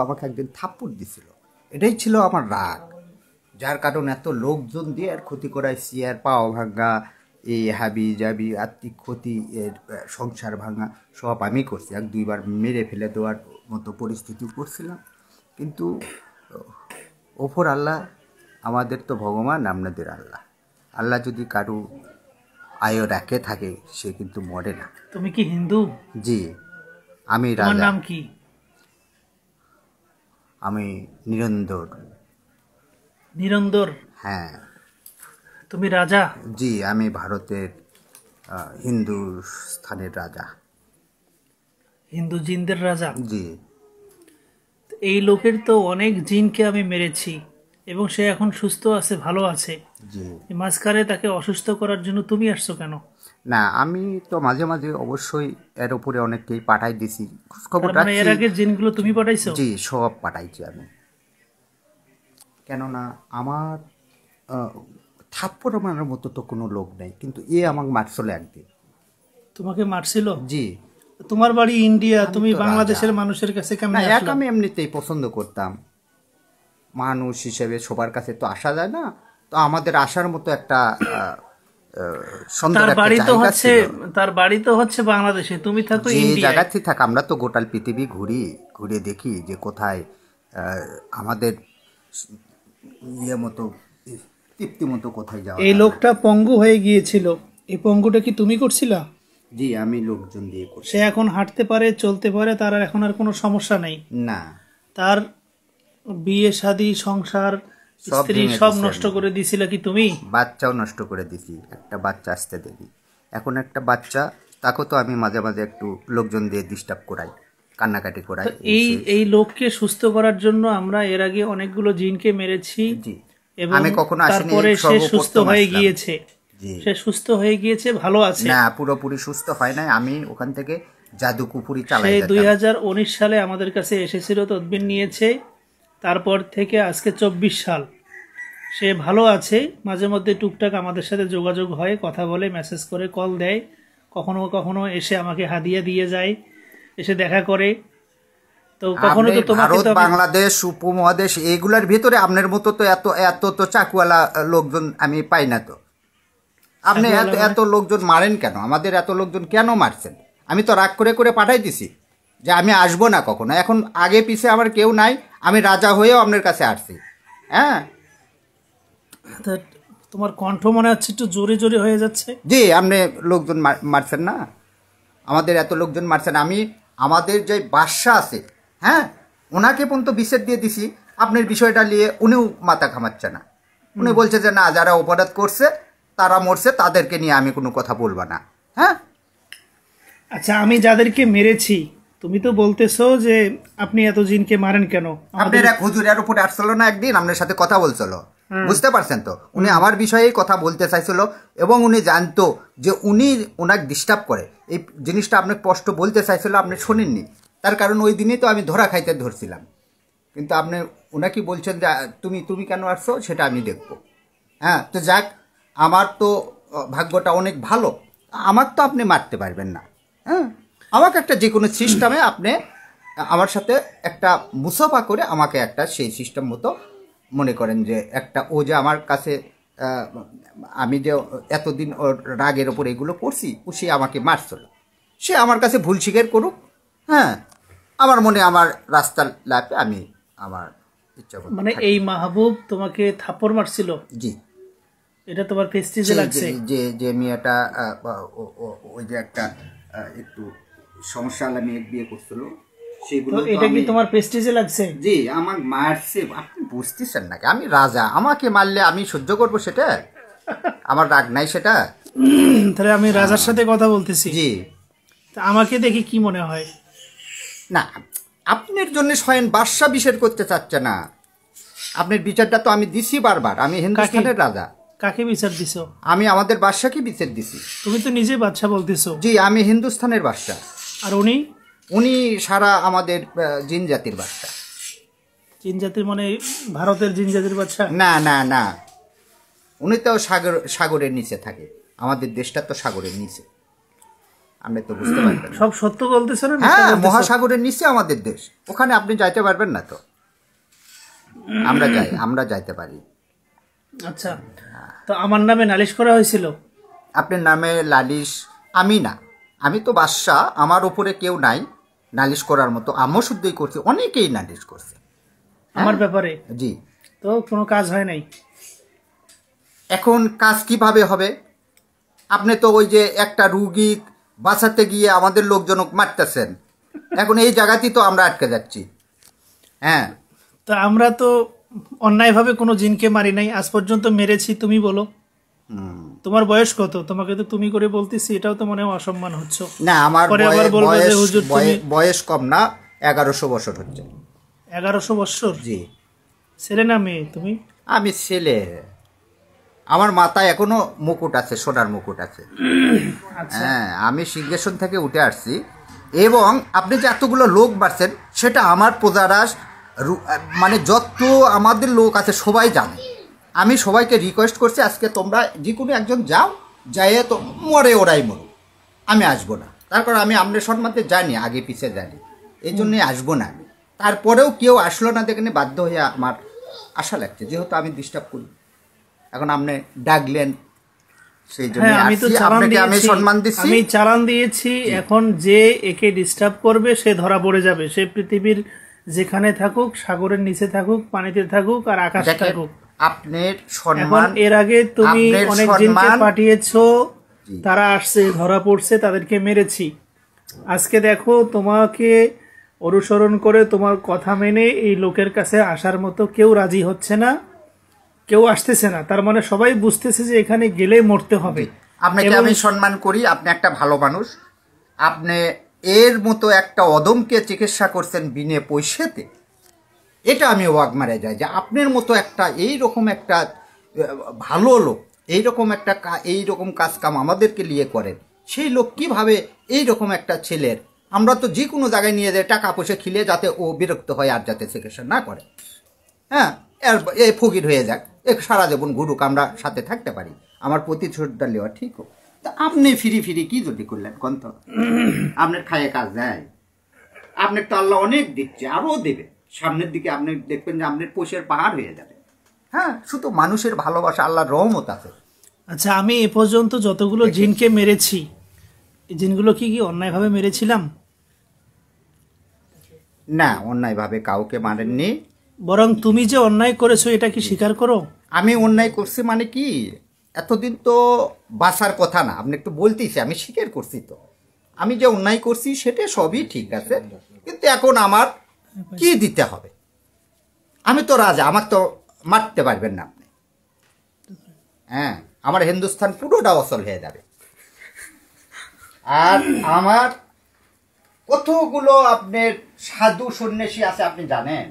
আমাকে একদিন থাপ্পড় দিছিল। এটাই ছিল আমার রাগ, যার কারণে এত লোকজন দিয়ে আর ক্ষতি করাইছি, আর পাওয়া ভাঙা, এই হাবি জাবি আর্থিক ক্ষতি, এর সংসার ভাঙা সব আমি করছি। এক দুইবার মেরে ফেলে দেওয়ার মতো পরিস্থিতি করছিলাম, কিন্তু ওপর আল্লাহ, আমাদের তো ভগবান, আপনাদের আল্লাহ। আল্লাহ যদি কারু আয়ু রাখে থাকে, সে কিন্তু মরে না। তুমি কি হিন্দু? জি, আমি রাজা। তোমার নাম কি? আমি নিরন্দর। নিরন্দর? হ্যাঁ। তুমি রাজা? জি, আমি ভারতের হিন্দুস্থানের রাজা। হিন্দু জিনদের রাজা? জি। এই লোকের তো অনেক জিনকে আমি মেরেছি এবং সে এখন সুস্থ আছে, ভালো আছে। জি। মাঝখানে তাকে অসুস্থ করার জন্য তুমি আসছো কেন? না, আমি তো মাঝে মাঝে অবশ্যই এর উপরে অনেককেই পাঠাই দিছি, খোঁজখবর মানে এর রাখছি। আগের জিনগুলো তুমি পাঠাইছো? জি, সব পাঠাইছি আমি। কেননা আমার থাপ্পড় মারার মতো তো কোনো লোক নেই, কিন্তু এ আমাকে মারছিল একদিন। তোমাকে মারছিল? জি। তোমার বাড়ি ইন্ডিয়া, আমি তুমি তো বাংলাদেশের রাজা। মানুষের কাছে কেমন না, এক আসলা? আমি এমনিতেই পছন্দ করতাম, মানুষ হিসেবে সবার কাছে তো আসা যায় না, তো আমাদের আসার মতো একটা সুন্দর তার একটা বাড়ি তো জায়গা হচ্ছে, ছিল। তার বাড়ি তো হচ্ছে বাংলাদেশে, তুমি থাকো যে ইন্ডিয়ায়। জায়গাতে থাক, আমরা তো গোটাল পৃথিবী ঘুরি, ঘুরে দেখি যে কোথায় আমাদের ইয়ে মতো তৃপ্তি মতো কোথায় যাওয়া এই যাবে। লোকটা পঙ্গু হয়ে গিয়েছিল, এই পঙ্গুটা কি তুমি করছিলা? জি, আমি লোকজন দিয়ে করছি। সে এখন হাঁটতে পারে, চলতে পারে, তার আর এখন আর কোনো সমস্যা নেই। না, তার বিয়ে শাদী সংসার সব স্ত্রী ভেঙে সব দিছি নষ্ট আমি। করে দিছিল কি তুমি? বাচ্চাও নষ্ট করে দিছি, একটা বাচ্চা আসতে দেরি। এখন একটা বাচ্চা, তাকে তো আমি মাঝে মাঝে একটু লোকজন দিয়ে ডিস্টার্ব করাই, কান্নাকাটি করাই। এই এই লোককে সুস্থ করার জন্য আমরা এর আগে অনেকগুলো জিনকে মেরেছি জি, এবং আমি কখনো আসিনি, তারপরে সে সুস্থ সর্বপ্রথম হয়ে আসলাম। গিয়েছে। জি। সে সুস্থ হয়ে গিয়েছে, ভালো আছে। না, পুরোপুরি সুস্থ হয় নাই, আমি ওখান থেকে জাদু কুপুরি সে চালাই যেতাম। 2019 সালে আমাদের কাছে এসেছিল, তদবির নিয়েছে। তারপর থেকে আজকে 24 সাল, সে ভালো আছে। মাঝে মধ্যে টুকটাক আমাদের সাথে যোগাযোগ হয়, কথা বলে, মেসেজ করে, কল দেয়, কখনো কখনো এসে আমাকে হাদিয়া দিয়ে যায়, এসে দেখা করে। তো কখনো আপনি তো তোমাকে ভারত, তো আমি- বাংলাদেশ, উপমহাদেশ এগুলার ভিতরে আপনার মতো তো এত এত তো চাকুয়ালা লোকজন আমি পাই না। তো আপনি এত চাকুয়ালা এত লোকজন মারেন কেন? আমাদের এত লোকজন কেন মারছেন? আমি তো রাগ করে করে পাঠাই দিছি যে আমি আসবো না কখনো। এখন আগে পিছে আমার কেউ নাই, আমি রাজা হয়েও আপনার কাছে আসছি। হ্যাঁ। তা তোমার কণ্ঠ মনে হচ্ছে একটু জোরে জোরে হয়ে যাচ্ছে। জি, আপনি লোকজন মারছেন না, আমাদের এত লোকজন মারছেন। আমি আমাদের যে বাদশা আছে, হ্যাঁ, ওনাকে পর্যন্ত বিচ্ছেদ দিয়ে দিছি। আপনার বিষয়টা নিয়ে উনিও মাথা ঘামাচ্ছে না। উনি বলছে যে না, যারা অপরাধ করছে তারা মরছে, তাদেরকে নিয়ে আমি কোনো কথা বলবো না। হ্যাঁ। আচ্ছা, আমি যাদেরকে মেরেছি, তুমি তো বলতেছো যে আপনি এত জিনকে মারেন কেন? আপনার এক হুজুরের উপরে আসছিল না একদিন, আপনার সাথে কথা বলছিল, বুঝতে পারছেন তো? উনি আমার বিষয়েই কথা বলতে চাইছিল এবং উনি জানতো যে উনি ওনাকে ডিস্টার্ব করে, এই জিনিসটা আপনাকে স্পষ্ট বলতে চাইছিল, আপনি শোনেননি। তার কারণ ওই দিনই তো আমি ধরা খাইতে ধরছিলাম, কিন্তু আপনি ওনাকে বলছেন যে তুমি তুমি কেন আসছো সেটা আমি দেখবো। হ্যাঁ, তো যাক, আমার তো ভাগ্যটা অনেক ভালো, আমার তো আপনি মারতে পারবেন না। হ্যাঁ, আমাকে একটা যে কোনো সিস্টেমে আপনি আমার সাথে একটা মুসাফা করে আমাকে একটা সেই সিস্টেম মতো মনে করেন যে একটা, ও যে আমার কাছে আমি যে এতদিন ওর রাগের ওপর এগুলো করছি, ও সে আমাকে মারছিল, সে আমার কাছে ভুল স্বীকার করুক। হ্যাঁ, আমার মনে আমার রাস্তার লাইফে আমি আমার ইচ্ছা করতে মানে থাকি। এই মাহবুব তোমাকে থাপ্পড় মারছিল? জি। এটা তোমার প্রেস্টিজে লাগছে? যে যে মেয়েটা ওই যে একটা একটু সমস্যাওয়ালা মেয়ে বিয়ে করছিল, সেগুলো তো এটা কি তোমার প্রেস্টিজে লাগছে? জি, আমার মারছে। আপনি বুঝতেছেন নাকি? আমি রাজা, আমাকে মারলে আমি সহ্য করব সেটা? আমার রাগ নাই সেটা? তাহলে আমি রাজার সাথে কথা বলতেছি। জি। তা আমাকে দেখে কি মনে হয়? না, আপনার জন্য স্বয়ং বাদশা বিচার করতে চাচ্ছে না। আপনার বিচারটা তো আমি দিছি বারবার, আমি হিন্দুস্তানের রাজা। কাকে বিচার দিছো? আমি আমাদের বাদশাকে বিচার দিছি। তুমি তো নিজে বাদশা বলতেছো। জি, আমি হিন্দুস্তানের বাদশা। আর উনি? উনি সারা আমাদের জিন জাতির বাদশা। জিন জাতির মানে ভারতের জিন জাতির বাদশা? না না না, উনি তো সাগরের নিচে থাকে, আমাদের দেশটা তো সাগরের নিচে। আপনি তো বুঝতে পারবেন না। সব সত্য বলতেছো না? মিথ্যা হ্যাঁ, বলতেছো? মহাসাগরের নিচে আমাদের দেশ, ওখানে আপনি যাইতে পারবেন না তো। আমরা যাইতে পারি। আচ্ছা, তো আমার নামে নালিশ করা হয়েছিল? আপনার নামে লালিশ আমি না, আমি তো বাদশাহ, আমার উপরে কেউ নাই নালিশ করার মতো। আমিও শুদ্ধই করছি, অনেকেই নালিশ করছে আমার ব্যাপারে। জি। তো কোনো কাজ হয় নাই? এখন কাজ কিভাবে হবে? আপনি তো ওই যে একটা রুগী বাঁচাতে গিয়ে আমাদের লোকজন মারতেছেন, এখন এই জায়গাতেই তো আমরা আটকে যাচ্ছি। হ্যাঁ, তা আমরা তো অন্যায়ভাবে কোনো জিনকে মারি নাই আজ পর্যন্ত। মেরেছি তুমি বলো। তোমার বয়স কত? তোমাকে তো তুমি করে বলতেছি, এটাও তো মনে হয় অসম্মান হচ্ছে। না, আমার পরে আবার বলবো যে হুজুর তুমি। বয়স কম না, 1100 বছর হচ্ছে। 1100 বৎসর? জি। ছেলে না মেয়ে তুমি? আমি ছেলে, আমার মাথায় এখনো মুকুট আছে, সোনার মুকুট আছে। আচ্ছা, হ্যাঁ, আমি সিংহাসন থেকে উঠে আসছি। এবং আপনি যে এতগুলো লোক বাড়ছেন, সেটা আমার প্রজারা মানে যত আমাদের লোক আছে সবাই জানে। আমি সবাইকে রিকোয়েস্ট করছি, আজকে তোমরা যে কোনো একজন যাও, যাইয়ে তো মরে ওরাই মরুক, আমি আসবো না। তার কারণ আমি আপনার সম্বন্ধে জানি, আগে পিছিয়ে জানি, এই জন্যই আসবো না আমি। তারপরেও কেউ আসলো না দেখে বাধ্য হয়ে আমার আশা লাগছে, যেহেতু আমি ডিস্টার্ব করি। এখন আপনি ডাকলেন, সেই জন্য হ্যাঁ, আমি তো চালান আপনাকে আমি দিয়েছি। সম্মান দিচ্ছি। আমি চালান দিয়েছি। এখন যে একে ডিস্টার্ব করবে সে ধরা পড়ে যাবে। সে পৃথিবীর যেখানে থাকুক, সাগরের নিচে থাকুক, পানিতে থাকুক, আর আকাশে দেখেন, থাকুক। আপনার এখন সম্মান, এর আগে তুমি আপনার অনেক জিনকে সম্মান, পাঠিয়েছো, তারা আসছে, ধরা পড়ছে, তাদেরকে মেরেছি। আজকে দেখো, তোমাকে অনুসরণ করে তোমার কথা মেনে এই লোকের কাছে আসার মতো কেউ রাজি হচ্ছে না, কেউ আসতেছে না। তার মানে সবাই বুঝতেছে যে এখানে গেলে মরতে হবে। আপনাকে আমি সম্মান করি, আপনি একটা ভালো মানুষ। আপনি এর মতো একটা অদমকে চিকিৎসা করছেন বিনে পয়সাতে, এটা আমি ওয়াগ মারা যায় যে আপনার মতো একটা এইরকম একটা ভালো লোক এইরকম একটা এইরকম কাজ কাম আমাদেরকে নিয়ে করেন। সেই লোক কিভাবে এইরকম একটা ছেলের, আমরা তো যে কোনো জায়গায় নিয়ে যাই টাকা পয়সা খিলে, যাতে ও বিরক্ত হয় আর যাতে চিকিৎসা না করে। হ্যাঁ, এই ফকির হয়ে যাক, সারা জীবন ঘুরুক, আমরা সাথে থাকতে পারি, আমার প্রতিশ্রুতিটা নেওয়া ঠিক হোক। তা আপনি ফিরি কি যদি করলেন কন্ত? আপনার খায়ে কাজ দেয়, আপনার তো আল্লাহ অনেক দিচ্ছে, আরও দেবে সামনের দিকে। আপনি দেখবেন যে আপনার পোষের পাহাড় হয়ে যাবে। হ্যাঁ, শুধু মানুষের ভালোবাসা, আল্লাহর রহমত আছে। আচ্ছা, আমি এ পর্যন্ত যতগুলো জিনকে মেরেছি, এই জিনগুলো কি অন্যায়ভাবে মেরেছিলাম? না, অন্যায়ভাবে কাউকে মারেননি। বরং তুমি যে অন্যায় করেছো এটা কি স্বীকার করো? আমি অন্যায় করছি মানে কি, এতদিন তো বাঁচার কথা না, আপনি একটু বলতেছি, আমি স্বীকার করছি তো। আমি যে অন্যায় করছি সেটা সবই ঠিক আছে, কিন্তু এখন আমার কি দিতে হবে? আমি তো রাজা, আমার তো মারতে পারবেন না আপনি। হ্যাঁ, আমার হিন্দুস্তান পুরোটা অচল হয়ে যাবে। আর আমার কতগুলো আপনার সাধু সন্ন্যাসী আছে আপনি জানেন?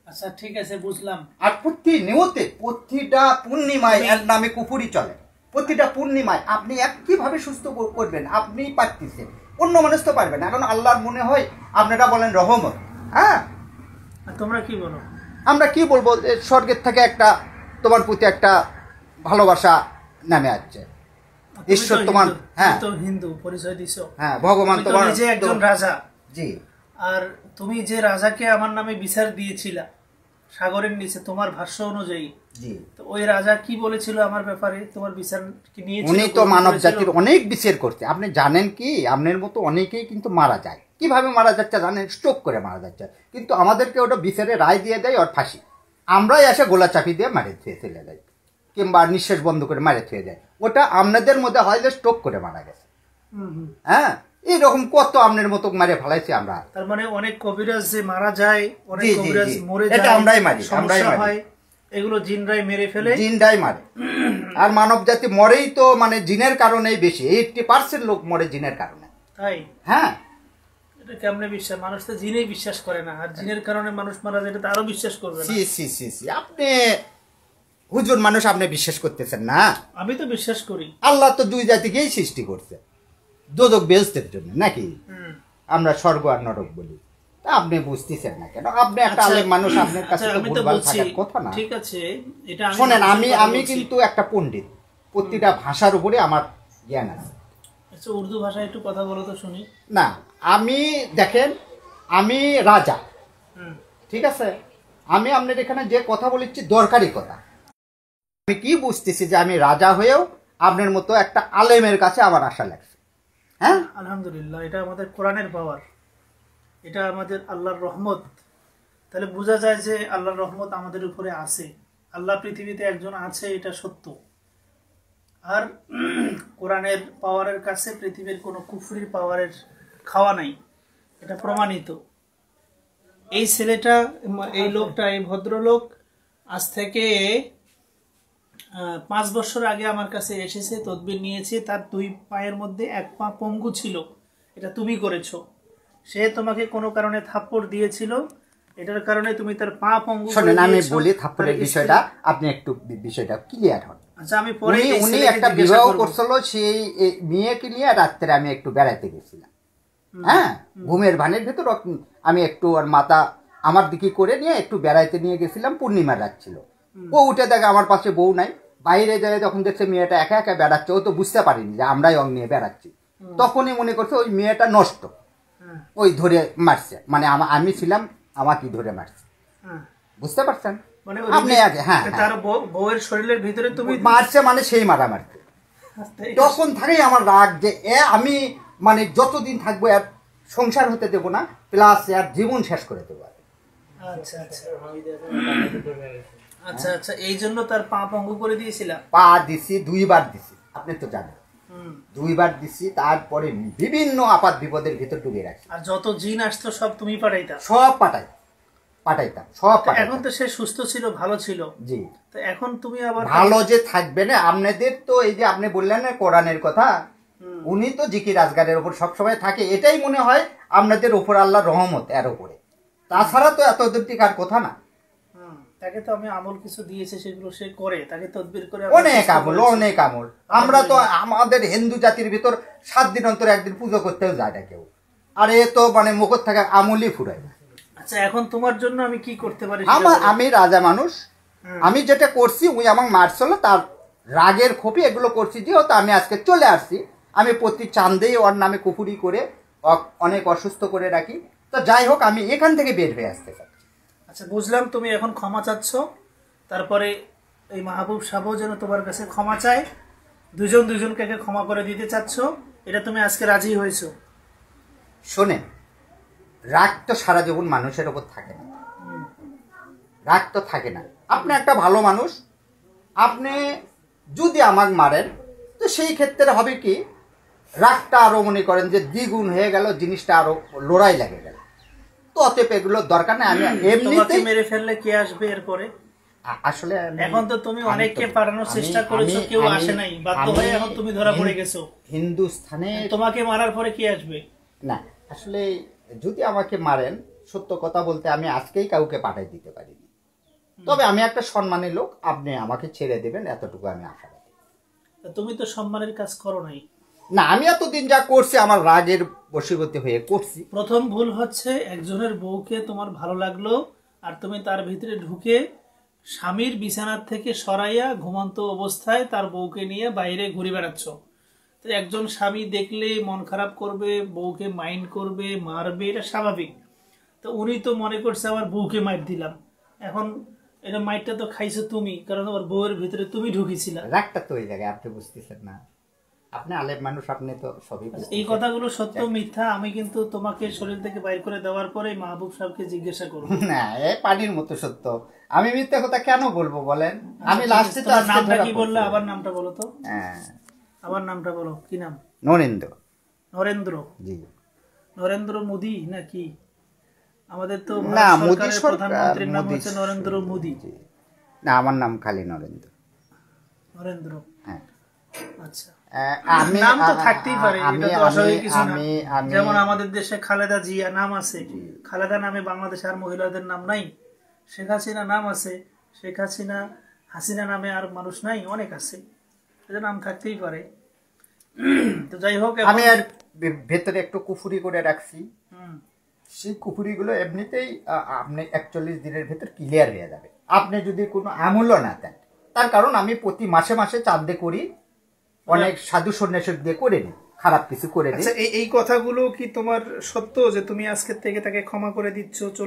আচ্ছা, ঠিক আছে, বুঝলাম। আর প্রতিটা পূর্ণিমায় এর নামে কুফুরি চলে। প্রতিটা পূর্ণিমায় আপনি কিভাবে সুস্থ করবেন? আপনি পারতেছেন, অন্য মানুষ তো পারবেন না। এখন আল্লাহর মনে হয় আপনারা বলেন রহমত। হ্যাঁ, তোমরা কি বলো? আমরা কি বলবো? স্বর্গের থেকে একটা তোমার প্রতি একটা ভালোবাসা নামে আসছে। ঈশ্বর তোমার, হ্যাঁ, তো হিন্দু পরিচয় দিছো। হ্যাঁ, ভগবান তোমার যে একজন রাজা। জি। আর তুমি যে রাজাকে আমার নামে বিচার দিয়েছিলা সাগরের নিচে, তোমার ভাষ্য অনুযায়ী, জি, তো ওই রাজা কি বলেছিল আমার ব্যাপারে? তোমার বিচার কি নিয়েছিল? উনি তো মানব জাতির অনেক বিচার করতে। আপনি জানেন কি, আপনার মতো অনেকেই কিন্তু মারা যায়। কিভাবে মারা যাচ্ছে জানেন? স্ট্রোক করে মারা যাচ্ছে। কিন্তু আমাদেরকে ওটা বিচারে রায় দিয়ে দেয়, ওর ফাঁসি। আমরাই এসে গোলা চাপি দিয়ে মারে থুয়ে চলে যাই, কিংবা নিঃশ্বাস বন্ধ করে মারে থুয়ে যায়। ওটা আপনাদের মধ্যে হয় যে স্ট্রোক করে মারা গেছে। হ্যাঁ, এইরকম কত আপনার মতো মারে ফেলাইছি আমরা। তার মানে অনেক কবিরাজ যে মারা যায়, অনেক জি, জি, কবিরাজ জি। মরে এটা যায়, আমরাই মারি, আমরাই সমস্যা মারি। হয়, এগুলো জিনরাই মেরে ফেলে। জিনরাই মারে। আর মানব জাতি মরেই তো মানে জিনের কারণেই বেশি, 80% লোক মরে জিনের কারণে। তাই? হ্যাঁ, এটা কেমনে বিশ্বাস? মানুষ তো জিনেই বিশ্বাস করে না, আর জিনের কারণে মানুষ মারা যায়, এটা তো আরো বিশ্বাস করবে না। সি সি সি সি, আপনি হুজুর মানুষ, আপনি বিশ্বাস করতেছেন না? আমি তো বিশ্বাস করি। আল্লাহ তো দুই জাতিকেই সৃষ্টি করছে দোজক বেহেশতের জন্য, নাকি? আমরা স্বর্গ আর নরক বলি। তা আপনি বুঝতেছেন না কেন? আপনি একটা আলেম মানুষ, আপনার কাছে তো আমি তো ভুলভাল বলছি, থাকার কথা না। ঠিক আছে, এটা শোনেন, আমি কিন্তু একটা পণ্ডিত, প্রতিটা ভাষার উপরে আমার জ্ঞান আছে। আচ্ছা, উর্দু ভাষায় একটু কথা বলো তো শুনি। না, আমি দেখেন, আমি রাজা, হুম। ঠিক আছে? আমি আপনার এখানে যে কথা বলেছি দরকারি কথা। আমি কি বুঝতেছি যে আমি রাজা হয়েও আপনার মতো একটা আলেমের কাছে আমার আশা লাগছে। হ্যাঁ, আলহামদুলিল্লাহ, এটা আমাদের কোরআনের পাওয়ার, এটা আমাদের আল্লাহর রহমত। তাহলে বোঝা যায় যে আল্লাহর রহমত আমাদের উপরে আছে। আল্লাহ পৃথিবীতে একজন আছে, এটা সত্য। আর কোরআনের পাওয়ারের কাছে পৃথিবীর কোনো কুফরির পাওয়ারের খাওয়া নাই, এটা প্রমাণিত। এই ছেলেটা, এই লোকটা, এই ভদ্রলোক আজ থেকে 5 বছর আগে আমার কাছে এসেছে, তদবির নিয়েছে। তার 2 পায়ের মধ্যে 1 পা পঙ্গু ছিল, এটা তুমি করেছো। সে তোমাকে কোনো কারণে থাপ্পড় দিয়েছিল, এটার কারণে তুমি তার পা পঙ্গু করে শোনেন, আমি দিয়েছো। বলি থাপ্পড়ের বিষয়টা, আপনি একটু বিষয়টা ক্লিয়ার হন। আচ্ছা, আমি পরে এই উনি ছেলেকে একটা জিজ্ঞাসা বিবাহ করবো। করছিল, সেই মেয়েকে নিয়ে রাত্রে আমি একটু বেড়াইতে গেছিলাম। হ্যাঁ, ঘুমের ভানের ভেতর আমি একটু আর মাথা আমার দিকে করে নিয়ে একটু বেড়াইতে নিয়ে গেছিলাম, পূর্ণিমার রাত ছিল। ও উঠে দেখে আমার পাশে বউ নাই, বাইরে যায় যখন দেখছে মেয়েটা একা একা বেড়াচ্ছে, ও তো বুঝতে পারিনি যে আমরাই অং নিয়ে বেড়াচ্ছি। তখনই মনে করছে ওই মেয়েটা নষ্ট, হ্যাঁ, ওই ধরে মারছে, মানে আমি ছিলাম, আমাকে ধরে মারছে। হ্যাঁ। বুঝতে পারছেন? মানে আপনি আগে, হ্যাঁ, তার বউয়ের শরীরের ভিতরে তুমি মারছে, মানে সেই মারামারি। তখন থেকেই আমার রাগ যে আমি মানে যতদিন থাকবো আর সংসার হতে দেবো না, প্লাস আর জীবন শেষ করে দেবো। আচ্ছা আচ্ছা আচ্ছা আচ্ছা, এই জন্য তার পা পঙ্গু করে দিয়েছিলাম। পা দিছি, 2 বার দিছি, আপনি তো জানেন। 2 বার দিছি, তারপরে বিভিন্ন আপাত বিপদের ভিতর ডুবে রাখছি। আর যত জিন আসতো সব তুমি পাঠাইতা? সব পাঠাইতাম, সব পাঠাইতাম। এখন তো সে সুস্থ ছিল, ভালো ছিল। জি। তো এখন তুমি আবার ভালো যে থাকবে না, আপনাদের তো এই যে আপনি বললেন না কোরআনের কথা, উনি তো জিকির আজগারের উপর সবসময় থাকে, এটাই মনে হয় আপনাদের উপর আল্লাহর রহমত এর উপরে। তাছাড়া তো এত দূর কথা না। তাকে তো আমি আমল কিছু দিয়েছি, সেগুলো সে করে, তাকে তদবির করে অনেক আমল। আমরা তো আমাদের হিন্দু জাতির ভিতর 7 দিন অন্তর একদিন পুজো করতেও যায় না কেউ, আর এ তো মানে মুখর থাকা আমলই ফুরায় না। আচ্ছা, এখন তোমার জন্য আমি কি করতে পারি? আমি রাজা মানুষ, আমি যেটা করছি, উনি আমাকে মারছিল, তার রাগের ক্ষোভে এগুলো করছি। যেহেতু আমি আজকে চলে আসছি, আমি প্রতি চাঁদেই ওর নামে কুপুরি করে অনেক অসুস্থ করে রাখি। তো যাই হোক, আমি এখান থেকে বের হয়ে আসতে চাই। আচ্ছা, বুঝলাম, তুমি এখন ক্ষমা চাচ্ছ। তারপরে এই মাহবুব সাহেবও যেন তোমার কাছে ক্ষমা চায়, দুজনকে ক্ষমা করে দিতে চাচ্ছ, এটা তুমি আজকে রাজি হয়েছো। শোনেন, রাগ তো সারা জীবন মানুষের ওপর থাকে না, রাগ তো থাকে না। আপনি একটা ভালো মানুষ, আপনি যদি আমাকে মারেন, তো সেই ক্ষেত্রে হবে কি, রাগটা আরো মনে করেন যে দ্বিগুণ হয়ে গেল, জিনিসটা আরো লড়াই লাগে গেল। তো অতএব এগুলোর দরকার নেই। আমি এমনিতেই মেরে ফেললে কে আসবে এরপরে? আসলে এখন তো তুমি অনেককে পাঠানোর চেষ্টা করেছো, কেউ আসে নাই, বাধ্য হয়ে এখন তুমি ধরা পড়ে গেছো। হিন্দুস্থানে তোমাকে মারার পরে কে আসবে? না, আসলে যদি আমাকে মারেন, সত্য কথা বলতে আমি আজকেই কাউকে পাঠাই দিতে পারিনি। তবে আমি একটা সম্মানী লোক, আপনি আমাকে ছেড়ে দেবেন এতটুকু আমি আশা রাখি। তুমি তো সম্মানের কাজ করো নাই। না, আমি এতদিন যা করছি আমার রাগের বশীভূত হয়ে করছি। প্রথম ভুল হচ্ছে, একজনের বউকে তোমার ভালো লাগলো আর তুমি তার ভিতরে ঢুকে স্বামীর বিছানার থেকে সরাইয়া ঘুমন্ত অবস্থায় তার বউকে নিয়ে বাইরে ঘুরে বেড়াচ্ছ। তো একজন স্বামী দেখলে মন খারাপ করবে, বউকে মাইন্ড করবে, মারবে, এটা স্বাভাবিক। তো উনি তো মনে করছে আমার বউকে মাইর দিলাম, এখন এটা মাইরটা তো খাইছো তুমি, কারণ তোমার বউয়ের ভিতরে তুমি ঢুকেছিলা। রাগটা তো ওই জায়গায়, আপনি বুঝতেছেন না, আপনি আলেম মানুষ, আপনি তো সবই বুঝতেছেন। এই কথাগুলো সত্য মিথ্যা আমি কিন্তু তোমাকে শরীর থেকে বাইর করে দেওয়ার পরে মাহবুব সাহেবকে জিজ্ঞাসা করবো। না, এ পানির মতো সত্য। আমি মিথ্যা কথা কেন বলবো বলেন? আমি লাস্টে তো আজকে নামটা ধরা কি বললে? আবার নামটা বলো তো। হ্যাঁ, আবার নামটা বলো, কি নাম? নরেন্দ্র। নরেন্দ্র? জি। নরেন্দ্র মোদি না কি? আমাদের তো না, ভারত মোদি সরকারের সরকার, প্রধানমন্ত্রীর নাম মোদি হচ্ছে নরেন্দ্র মোদি। না, আমার নাম খালি নরেন্দ্র। নরেন্দ্র, হ্যাঁ। আচ্ছা। আমি নাম তো থাকতেই পারে, আমি এটা তো অস্বাভাবিক কিছু না। আমি যেমন আমাদের দেশে খালেদা জিয়া নাম আছে, খালেদা নামে বাংলাদেশে আর মহিলাদের নাম নাই। শেখ হাসিনা নাম আছে, শেখ হাসিনা, হাসিনা নামে আর মানুষ নাই, অনেক আছে, এটা নাম থাকতেই পারে। তো যাই হোক, আমি আর ভেতরে একটু কুফুরি করে রাখছি। সেই কুফুরিগুলো এমনিতেই আপনি 41 দিনের ভেতর ক্লিয়ার হয়ে যাবে, আপনি যদি কোনো আমূল্য না দেন। তার কারণ আমি প্রতি মাসে মাসে চাঁদে করি, অনেক সাধু সন্ন্যাসী দিয়ে করে নিই। খারাপ কিছু করে দিই। আচ্ছা, এই কথাগুলো কি তোমার সত্য যে তুমি আজকে থেকে তাকে ক্ষমা করে দিচ্ছ, চলে